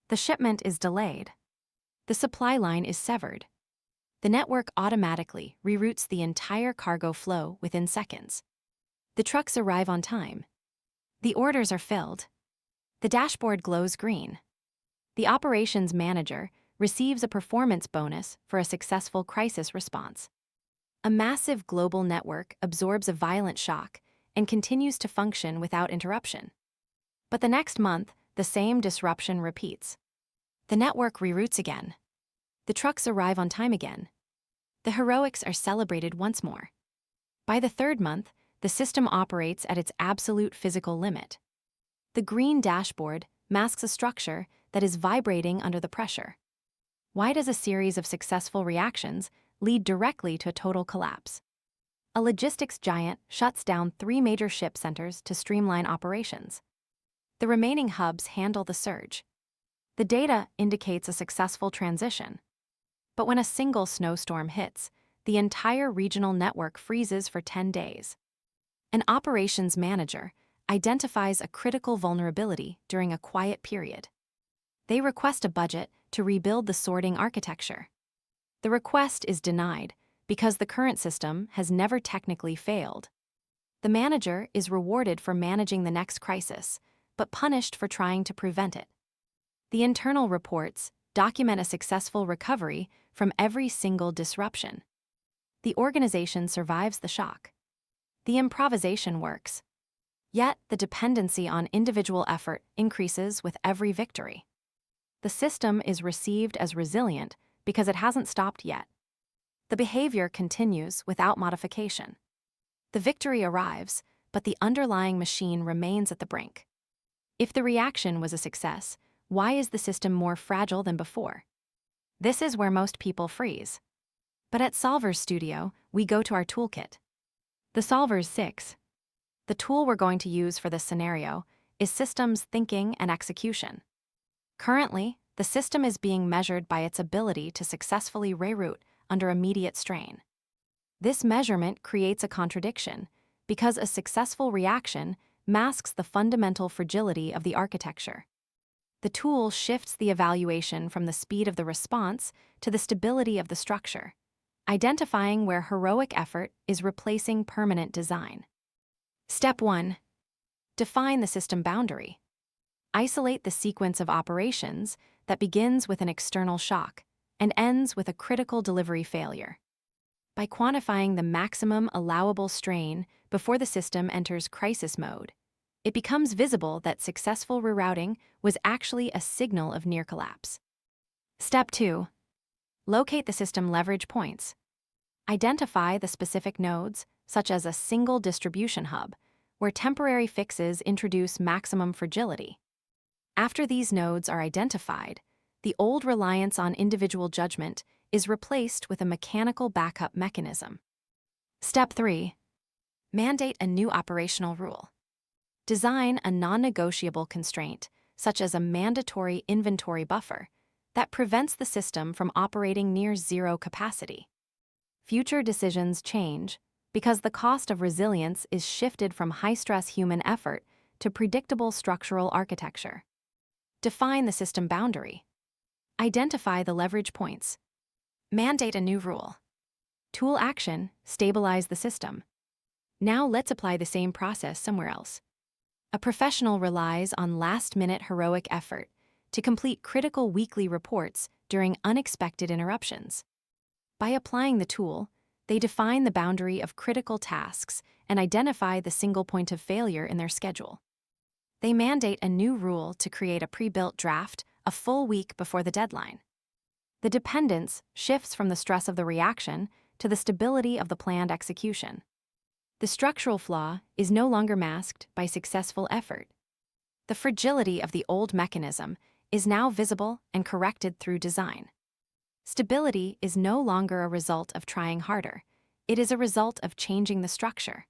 The shipment is delayed. The supply line is severed. The network automatically reroutes the entire cargo flow within seconds. The trucks arrive on time. The orders are filled. The dashboard glows green. The operations manager receives a performance bonus for a successful crisis response. A massive global network absorbs a violent shock and continues to function without interruption. But the next month, the same disruption repeats. The network reroutes again. The trucks arrive on time again. The heroics are celebrated once more. By the third month, the system operates at its absolute physical limit. The green dashboard masks a structure that is vibrating under the pressure. Why does a series of successful reactions lead directly to a total collapse? A logistics giant shuts down 3 major ship centers to streamline operations. The remaining hubs handle the surge. The data indicates a successful transition. But when a single snowstorm hits, the entire regional network freezes for 10 days. An operations manager identifies a critical vulnerability during a quiet period. They request a budget to rebuild the sorting architecture. The request is denied because the current system has never technically failed. The manager is rewarded for managing the next crisis, but punished for trying to prevent it. The internal reports document a successful recovery from every single disruption. The organization survives the shock. The improvisation works. Yet the dependency on individual effort increases with every victory. The system is received as resilient because it hasn't stopped yet. The behavior continues without modification. The victory arrives, but the underlying machine remains at the brink. If the reaction was a success, why is the system more fragile than before? This is where most people freeze. But at Solver's Studio, we go to our toolkit. The Solver's 6. The tool we're going to use for this scenario is systems thinking and execution. Currently, the system is being measured by its ability to successfully reroute under immediate strain. This measurement creates a contradiction because a successful reaction masks the fundamental fragility of the architecture. The tool shifts the evaluation from the speed of the response to the stability of the structure, identifying where heroic effort is replacing permanent design. Step 1. Define the system boundary. Isolate the sequence of operations that begins with an external shock and ends with a critical delivery failure. By quantifying the maximum allowable strain before the system enters crisis mode, it becomes visible that successful rerouting was actually a signal of near collapse. Step 2. Locate the system leverage points. Identify the specific nodes, such as a single distribution hub, where temporary fixes introduce maximum fragility. After these nodes are identified, the old reliance on individual judgment is replaced with a mechanical backup mechanism. Step 3. Mandate a new operational rule. Design a non-negotiable constraint, such as a mandatory inventory buffer, that prevents the system from operating near zero capacity. Future decisions change because the cost of resilience is shifted from high-stress human effort to predictable structural architecture. Define the system boundary. Identify the leverage points. Mandate a new rule. Tool action, stabilize the system. Now let's apply the same process somewhere else. A professional relies on last-minute heroic effort to complete critical weekly reports during unexpected interruptions. By applying the tool, they define the boundary of critical tasks and identify the single point of failure in their schedule. They mandate a new rule to create a pre-built draft a full week before the deadline. The dependence shifts from the stress of the reaction to the stability of the planned execution. The structural flaw is no longer masked by successful effort. The fragility of the old mechanism is now visible and corrected through design. Stability is no longer a result of trying harder. It is a result of changing the structure.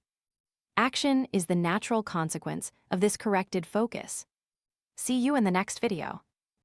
Action is the natural consequence of this corrected focus. See you in the next video.